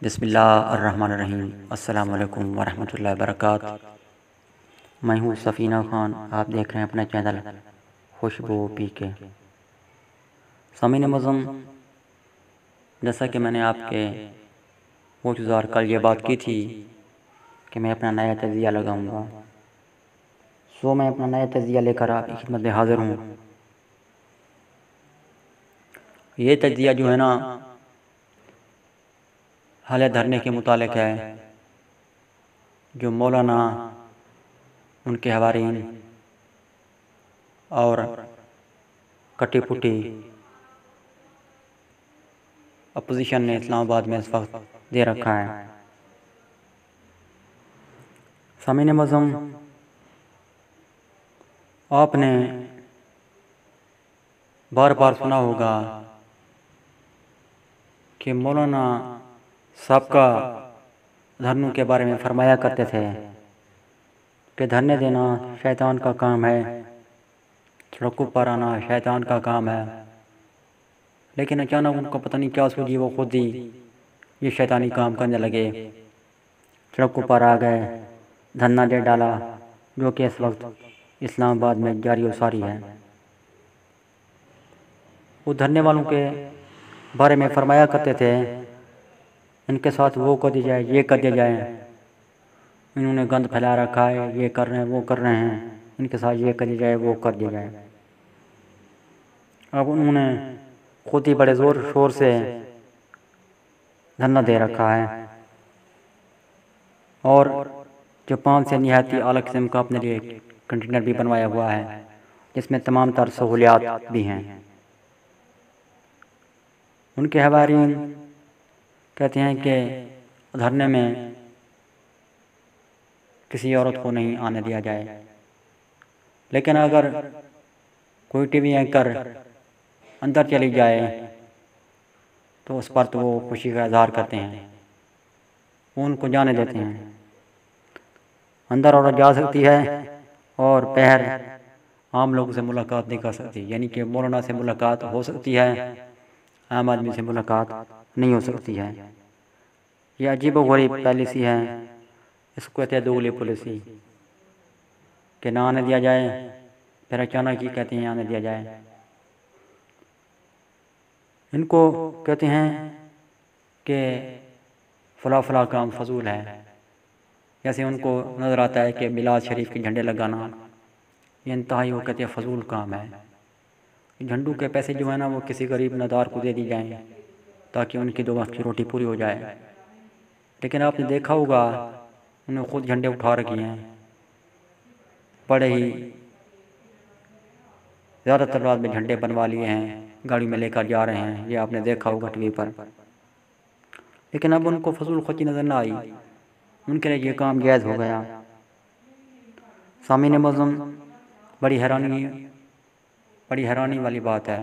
بسم اللہ الرحمن الرحیم۔ السلام علیکم ورحمۃ اللہ وبرکاتہ۔ میں ہوں سفینہ خان، آپ دیکھ رہے ہیں اپنا چینل خوشبو پی کے۔ سامعین معظم، جیسا کہ میں نے آپ کے گزار کل یہ بات کی تھی کہ میں اپنا نیا تجزیہ لگاؤں گا، میں اپنا نیا تجزیہ لے کر آپ کی خدمت میں حاضر ہوں۔ یہ تجزیہ جو ہے نا، حال دھرنے کے متعلق ہے، جو مولانا، ان کے حوارین اور کٹی پٹی اپوزیشن نے اسلام آباد میں اس وقت دے رکھا ہے۔ سامعین معظم، آپ نے بار بار سنا ہوگا کہ مولانا صاحب کا دھرنوں کے بارے میں فرمایا کرتے تھے کہ دھرنے دینا شیطان کا کام ہے، سڑکوں پر آنا شیطان کا کام ہے۔ لیکن اچانک ان کو پتہ نہیں کیا سوچی، وہ خود ہی یہ شیطانی کام کرنے لگے، سڑکوں پر آ گئے، دھرنا دے ڈالا، جو کہ اس وقت اسلام آباد میں جاری و ساری ہے۔ وہ دھرنے والوں کے بارے میں فرمایا کرتے تھے ان کے ساتھ وہ کر دی جائے، یہ کر دیا جائے، انہوں نے گند پھیلا رکھا ہے، یہ کر رہے ہیں، وہ کر رہے ہیں، ان کے ساتھ یہ کر دیا جائے، وہ کر دیا جائے۔ اب انہوں نے خود ہی بڑے زور شور سے دھرنا دے رکھا ہے، اور جاپان سے نہایت اعلیٰ قسم کا اپنے لیے کنٹینر بھی بنوایا ہوا ہے، جس میں تمام تر سہولیات بھی ہیں۔ ان کے حوارین کہتے ہیں کہ دھرنے میں کسی عورت کو نہیں آنے دیا جائے، لیکن اگر کوئی ٹی وی اینکر اندر چلی جائے تو اس پر تو وہ خوشی کا اظہار کرتے ہیں، وہ ان کو جانے دیتے ہیں۔ اندر عورت جا سکتی ہے اور باہر عام لوگوں سے ملاقات نہیں کر سکتی، یعنی کہ مولانا سے ملاقات ہو سکتی ہے، عام آدمی سے ملاقات نہیں ہو سکتی ہے۔ یہ عجیب و غریب پالیسی ہے، اس کو کہتے ہیں دوگلی پالیسی، کہ نہ آنے دیا جائے، پھر اچانک ہی کہتے ہیں آنے دیا جائے۔ ان کو کہتے ہیں کہ فلاں فلاں کام فضول ہے، جیسے ان کو نظر آتا ہے کہ میلاد شریف کے جھنڈے لگانا یہ انتہائی، وہ کہتے ہیں فضول کام ہے۔ جھنڈوں کے پیسے جو ہیں نا، وہ کسی غریب ندار کو دے دی جائیں تاکہ ان کی 2 وقت کی روٹی پوری ہو جائے۔ لیکن آپ نے دیکھا ہوگا انہوں نے خود جھنڈے اٹھا رکھے ہیں، بڑے ہی زیادہ تعداد میں جھنڈے بنوا لیے ہیں، گاڑی میں لے کر جا رہے ہیں، یہ آپ نے دیکھا ہوگا ٹی وی پر۔ لیکن اب ان کو فضول خرچی نظر نہ آئی، ان کے لیے یہ کام جائز ہو گیا۔ سامعین معظم، بڑی حیرانی والی بات ہے،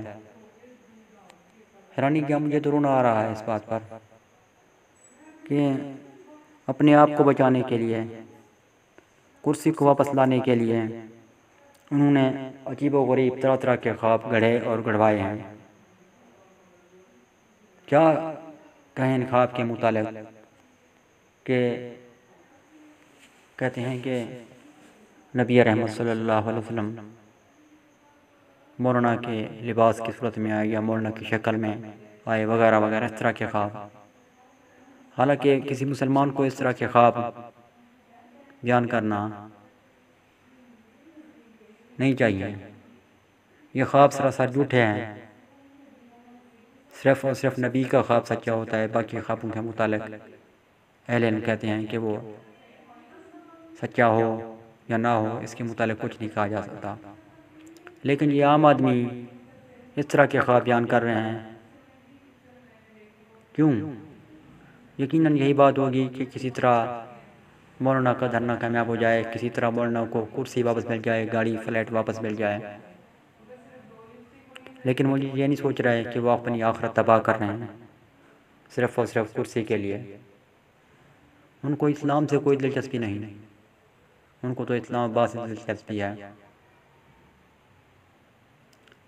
حیرانی کیا، مجھے تو رونا آ رہا ہے اس بات پر کہ اپنے آپ کو بچانے کے لیے، کرسی کو واپس لانے کے لیے انہوں نے عجیب و غریب طرح طرح کے خواب گڑھے اور گڑھوائے ہیں۔ کیا کہیں ان خواب کے متعلق، کہ کہتے ہیں کہ نبی رحمت صلی اللہ علیہ وسلم مولانا کے لباس کی صورت میں آئے یا مولانا کی شکل میں آئے، وغیرہ وغیرہ، اس طرح کے خواب۔ حالانکہ کسی مسلمان کو اس طرح کے خواب بیان کرنا نہیں چاہیے، یہ خواب سراسر جھوٹے ہیں۔ صرف اور صرف نبی کا خواب سچا ہوتا ہے، باقی خوابوں کے متعلق اہل علم کہتے ہیں کہ وہ سچا ہو یا نہ ہو، اس کے متعلق کچھ نہیں کہا جا سکتا۔ لیکن یہ عام آدمی اس طرح کے خواب بیان کر رہے ہیں، کیوں؟ یقیناً یہی بات ہوگی کہ کسی طرح مولانا کا دھرنا کامیاب ہو جائے، کسی طرح مولانا کو کرسی واپس مل جائے، گاڑی فلیٹ واپس مل جائے۔ لیکن وہ یہ نہیں سوچ رہے کہ وہ اپنی آخرت تباہ کر رہے ہیں صرف اور صرف کرسی کے لیے۔ ان کو اسلام سے کوئی دلچسپی نہیں، ان کو تو اسلام آباد سے دلچسپی ہے۔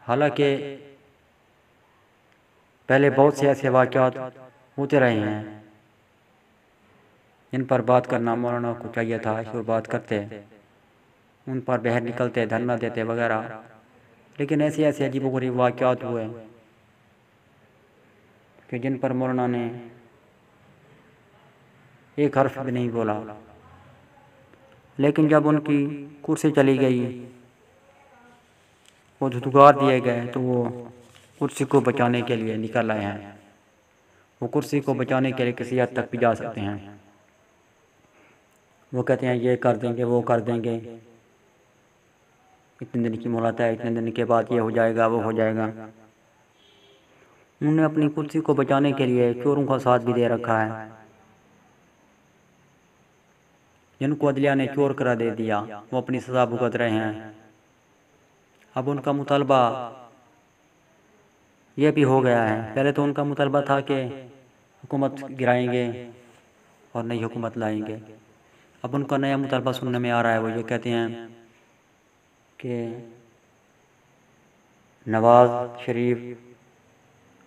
حالانکہ پہلے بہت سے ایسے واقعات ہوتے رہے ہیں جن پر بات کرنا مولانا کو چاہیے تھا وہ بات کرتے، ان پر باہر نکلتے، دھرنا دیتے وغیرہ، لیکن ایسے ایسے عجیب و غریب واقعات ہوئے کہ جن پر مولانا نے ایک حرف بھی نہیں بولا۔ لیکن جب ان کی کرسی چلی گئی، وہ دھتکار دیے گئے، تو وہ کرسی کو بچانے کے لیے نکل آئے ہیں۔ وہ کرسی کو بچانے کے لیے کسی حد تک بھی جا سکتے ہیں۔ وہ کہتے ہیں یہ کر دیں گے، وہ کر دیں گے، اتنے دن کی مہلت ہے، اتنے دن کے بعد یہ ہو جائے گا، وہ ہو جائے گا۔ انہوں نے اپنی کرسی کو بچانے کے لیے چوروں کا ساتھ بھی دے رکھا ہے، جن کو عدلیہ نے چور کرا دے دیا، وہ اپنی سزا بھگت رہے ہیں۔ اب ان کا مطالبہ یہ بھی ہو گیا ہے، پہلے تو ان کا مطالبہ تھا کہ حکومت گرائیں گے اور نئی حکومت لائیں گے۔ اب ان کا نیا مطالبہ سننے میں آ رہا ہے، وہ یہ کہتے ہیں کہ نواز شریف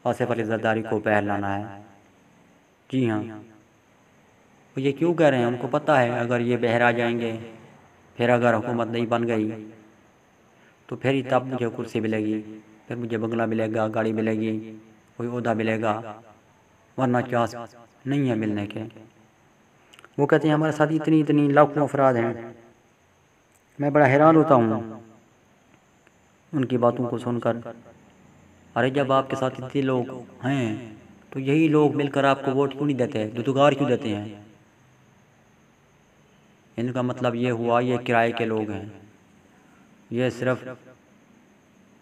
آصف علی زرداری کو باہر لانا ہے۔ جی ہاں، وہ یہ کیوں کہہ رہے ہیں؟ ان کو پتہ ہے اگر یہ باہر آ جائیں گے، پھر اگر حکومت نہیں بن گئی تو پھر ہی تب مجھے کرسی ملے گی، پھر مجھے بنگلہ ملے گا، گاڑی ملے گی، کوئی عہدہ ملے گا، ورنہ چانس نہیں ہے ملنے کے۔ وہ کہتے ہیں ہمارے ساتھ اتنی لاکھوں افراد ہیں، میں بڑا حیران ہوتا ہوں ان کی باتوں کو سن کر۔ ارے جب آپ کے ساتھ اتنے لوگ ہیں تو یہی لوگ مل کر آپ کو ووٹ کیوں نہیں دیتے، دتگار کیوں دیتے ہیں؟ ان کا مطلب یہ ہوا یہ کرائے کے لوگ ہیں، یہ صرف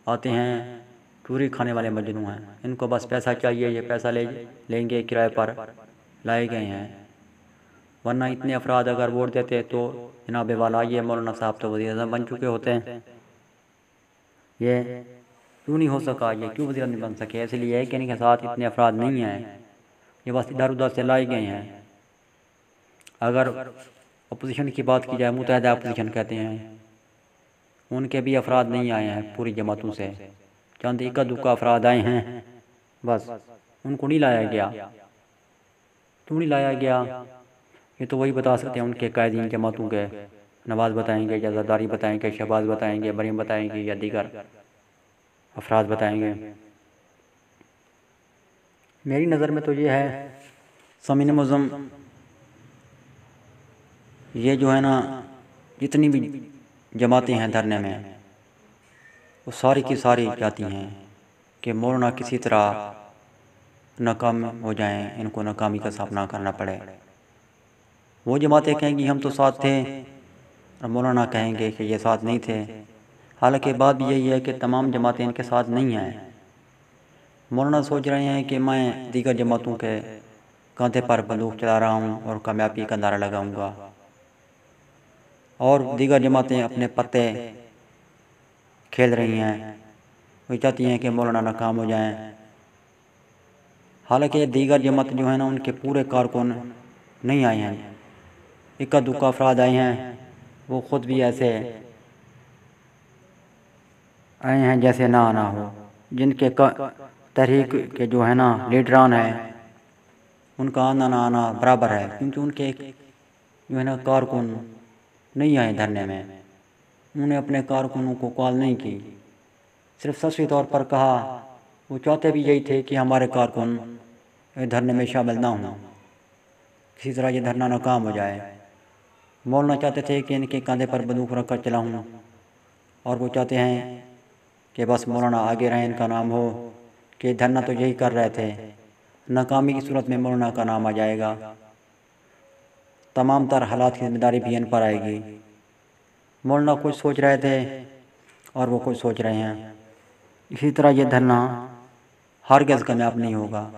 آتے ہیں چوری کھانے والے مجنوں ہیں، ان کو بس پیسہ چاہیے، یہ پیسہ لیں گے، کرائے پر لائے گئے ہیں۔ ورنہ اتنے افراد اگر ووٹ دیتے تو جناب والا یہ مولانا صاحب تو وزیر اعظم بن چکے ہوتے ہیں۔ یہ کیوں نہیں ہو سکا، یہ کیوں وزیر نہیں بن سکے؟ اس لیے کہ ان کے ساتھ اتنے افراد نہیں ہیں، یہ بس ادھر ادھر سے لائے گئے ہیں۔ اگر اپوزیشن کی بات کی جائے، متحدہ اپوزیشن کہتے ہیں، ان کے بھی افراد نہیں آئے ہیں پوری جماعتوں سے، چند اکا دکا افراد آئے ہیں، بس ان کو نہیں لایا گیا۔ کیوں نہیں لایا گیا؟ یہ تو وہی بتا سکتے ہیں ان کے قائدین جماعتوں کے، نواز بتائیں گے یا زرداری بتائیں گے، شہباز بتائیں گے، مریم بتائیں گے، یا دیگر افراد بتائیں گے۔ میری نظر میں تو یہ ہے سامعین معظم، یہ جو ہے نا جتنی بھی جماعتیں ہیں دھرنے میں، وہ ساری کی ساری چاہتی ہیں کہ مولانا کسی طرح ناکام ہو جائیں، ان کو ناکامی کا سامنا کرنا پڑے۔ وہ جماعتیں کہیں گی ہم تو ساتھ تھے، اور مولانا کہیں گے کہ یہ ساتھ نہیں تھے۔ حالانکہ بات بھی یہی ہے کہ تمام جماعتیں ان کے ساتھ نہیں ہیں۔ مولانا سوچ رہے ہیں کہ میں دیگر جماعتوں کے کاندھے پر بندوق چلا رہا ہوں اور کامیابی کا نعرہ لگاؤں گا، اور دیگر جماعتیں اپنے پتے کھیل رہی ہیں، وہ چاہتی ہیں کہ مولانا ناکام ہو جائیں۔ حالانکہ دیگر جماعت جو ہے نا ان کے پورے کارکن نہیں آئے ہیں، اکا دکا افراد آئے ہیں، وہ خود بھی ایسے آئے ہیں جیسے نہ آنا ہو۔ جن کے تحریک کے جو ہے نا لیڈران ہیں، ان کا آنا نہ آنا برابر ہے، کیونکہ ان کے جو ہے نا کارکن نہیں آئے دھرنے میں، انہوں نے اپنے کارکنوں کو کال نہیں کی، صرف سستی طور پر کہا۔ وہ چاہتے بھی یہی تھے کہ ہمارے کارکن دھرنے میں شامل نہ ہوں، کسی طرح یہ دھرنا ناکام ہو جائے۔ مولانا چاہتے تھے کہ ان کے کاندھے پر بندوق رکھ کر چلاؤں، اور وہ چاہتے ہیں کہ بس مولانا آگے رہیں، ان کا نام ہو، کہ دھرنا تو یہی کر رہے تھے، ناکامی کی صورت میں مولانا کا نام آ جائے گا، تمام تر حالات کی ذمہ داری بھی ان پر آئے گی۔ مولانا کچھ سوچ رہے تھے اور وہ کچھ سوچ رہے ہیں، اسی طرح یہ دھرنا ہرگز کامیاب نہیں ہوگا۔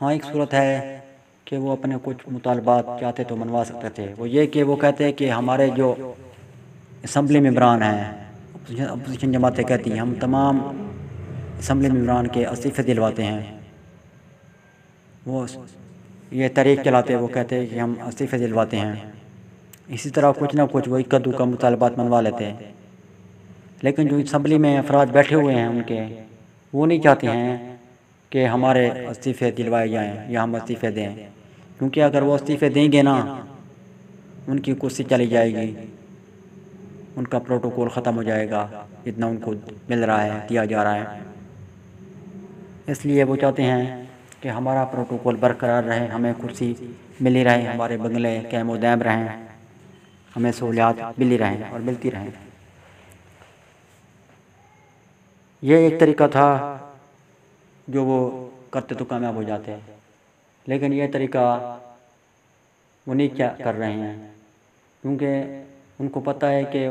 ہاں ایک صورت ہے کہ وہ اپنے کچھ مطالبات چاہتے تو منوا سکتے تھے، وہ یہ کہ وہ کہتے ہیں کہ ہمارے جو اسمبلی ممبران ہیں، اپوزیشن جماعتیں کہتی ہیں ہم تمام اسمبلی ممبران کے استعفے دلواتے ہیں۔ وہ یہ تحریک چلاتے، وہ کہتے ہیں کہ ہم استعفے دلواتے ہیں، اسی طرح کچھ نہ کچھ وہ اکا دکا مطالبات منوا لیتے ہیں۔ لیکن جو اسمبلی میں افراد بیٹھے ہوئے ہیں ان کے، وہ نہیں چاہتے ہیں کہ ہمارے استعفے دلوائے جائیں یا ہم استعفے دیں، کیونکہ اگر وہ استعفے دیں گے نا ان کی کرسی چلی جائے گی، ان کا پروٹوکول ختم ہو جائے گا جتنا ان کو مل رہا ہے، دیا جا رہا ہے۔ اس لیے وہ چاہتے ہیں کہ ہمارا پروٹوکول برقرار رہے، ہمیں کرسی ملی رہے، ہمارے بنگلے قائم و دائم رہیں، ہمیں سہولیات ملی رہیں اور ملتی رہیں۔ یہ ایک طریقہ تھا جو وہ کرتے تو کامیاب ہو جاتے، لیکن یہ طریقہ وہ نہیں کیا کر رہے ہیں، کیونکہ ان کو پتہ ہے کہ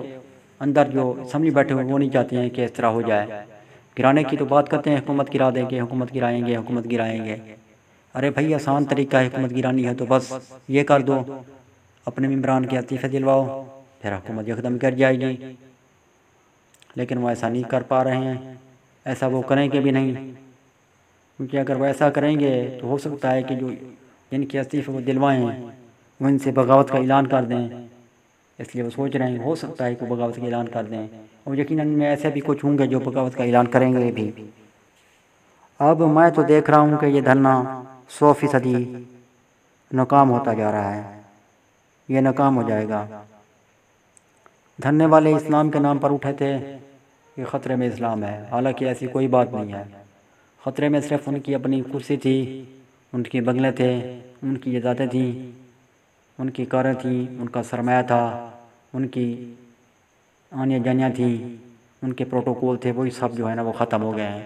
اندر جو اسمبلی بیٹھے ہوئے وہ نہیں چاہتے ہیں کہ اس طرح ہو جائے۔ گرانے کی تو بات کرتے ہیں، حکومت گرا دیں گے، حکومت گرائیں گے، حکومت گرائیں گے۔ ارے بھائی آسان طریقہ ہے حکومت گرانی ہے تو بس یہ کر دو، اپنے ممبران کے استعفے دلواؤ، پھر حکومت یکدم گر جائے گی۔ لیکن وہ ایسا نہیں کر پا رہے ہیں، ایسا وہ کریں گے بھی نہیں، کیونکہ اگر وہ ایسا کریں گے تو ہو سکتا ہے کہ جو جن کے استعفے وہ دلوائیں وہ ان سے بغاوت کا اعلان کر دیں۔ اس لیے وہ سوچ رہے ہیں ہو سکتا ہے کہ وہ بغاوت کا اعلان کر دیں، اور یقیناً میں ایسے بھی کچھ ہوں گے جو بغاوت کا اعلان کریں گے بھی۔ اب میں تو دیکھ رہا ہوں کہ یہ دھرنا 100% ناکام ہوتا جا رہا ہے، یہ ناکام ہو جائے گا۔ دھرنے والے اسلام کے نام پر اٹھے تھے کہ خطرے میں اسلام ہے، حالانکہ ایسی کوئی بات نہیں ہے۔ خطرے میں صرف ان کی اپنی کرسی تھی، ان کے بنگلے تھے، ان کی جائیدادیں تھیں، ان کی کاریں تھیں، ان کا سرمایہ تھا، ان کی آنیاں جانیاں تھیں، ان کے پروٹوکول تھے، وہی سب جو ہے نا وہ ختم ہو گئے ہیں۔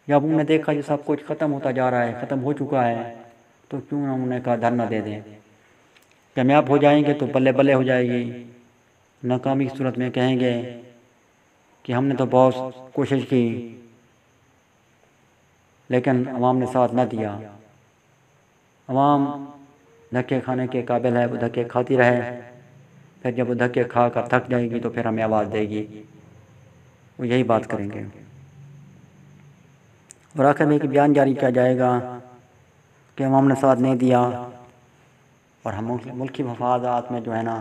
جب انہوں نے دیکھا یہ سب کچھ ختم ہوتا جا رہا ہے، ختم ہو چکا ہے، تو کیوں نہ انہیں کہا دھرنا دے دیں۔ کامیاب ہو جائیں گے تو بلے بلے ہو جائے گی، ناکامی کی صورت میں کہیں گے کہ ہم نے تو بہت کوشش کی لیکن عوام نے ساتھ نہ دیا۔ عوام دھکے کھانے کے قابل ہے، وہ دھکے کھاتی رہے، پھر جب وہ دھکے کھا کر تھک جائے گی تو پھر ہمیں آواز دے گی، وہ یہی بات کریں گے۔ اور آخر میں ایک بیان جاری کیا جائے گا کہ عوام نے ساتھ نہیں دیا اور ہم ملکی مفادات میں جو ہے نا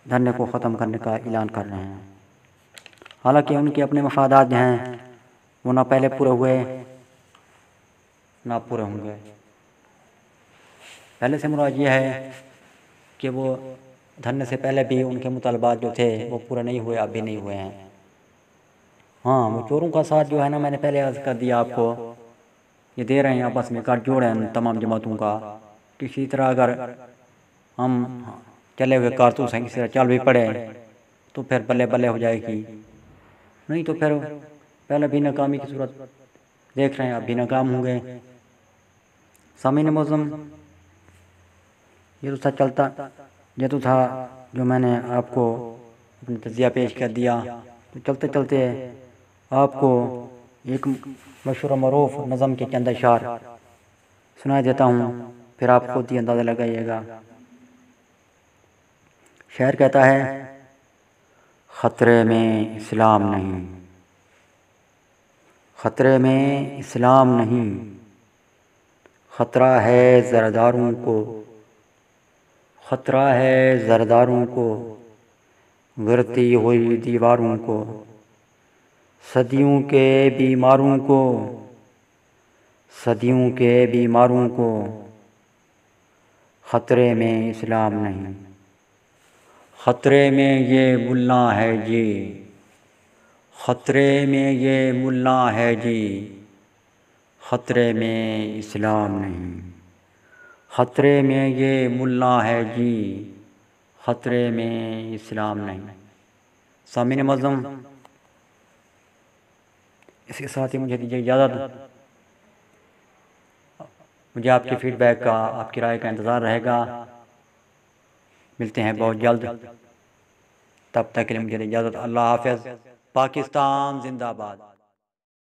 دھرنے کو ختم کرنے کا اعلان کر رہے ہیں۔ حالانکہ ان کے اپنے مفادات جو ہیں وہ نہ پہلے پورے ہوئے نہ پورے ہوں گے۔ پہلے سے مراد یہ ہے کہ وہ دھرنے سے پہلے بھی ان کے مطالبات جو تھے وہ پورے نہیں ہوئے، اب بھی نہیں ہوئے ہیں۔ ہاں وہ چوروں کا ساتھ جو ہے نا میں نے پہلے عرض کر دیا آپ کو، یہ دے رہے ہیں، آپس میں گٹھ جوڑ ہیں تمام جماعتوں کا۔ کسی طرح اگر ہم چلے ہوئے کارتوس ہیں، کسی طرح چل بھی پڑے تو پھر بلے بلے ہو جائے گی، نہیں تو پھر پہلے بھی ناکامی کی صورت دیکھ رہے ہیں، اب بھی ناکام ہوں گے۔ سامعین معظم، یہ تو تھا چلتا، یہ تو تھا جو میں نے آپ کو اپنی تجزیہ پیش کر دیا۔ تو چلتے چلتے آپ کو ایک مشہور و معروف نظم کے چند اشعار سنا دیتا ہوں، پھر آپ خود ہی اندازہ لگائیے گا۔ شاعر کہتا ہے: خطرے میں اسلام نہیں، خطرے میں اسلام نہیں، خطرہ ہے زرداروں کو، خطرہ ہے زرداروں کو، گرتی ہوئی دیواروں کو، صدیوں کے بیماروں کو، صدیوں کے بیماروں کو، خطرے میں اسلام نہیں۔ خطرے میں یہ ملا ہے جی، خطرے میں یہ ملا ہے جی، خطرے میں اسلام نہیں۔ خطرے میں یہ ملا ہے جی، خطرے میں اسلام نہیں۔ سامعین معظم، اس کے ساتھ ہی مجھے دیجیے اجازت۔ مجھے آپ کے فیڈ بیک کا، آپ کی رائے کا انتظار رہے گا۔ ملتے ہیں بہت جلد، تب تک کے لیے مجھے اجازت۔ اللہ حافظ۔ پاکستان زندہ باد۔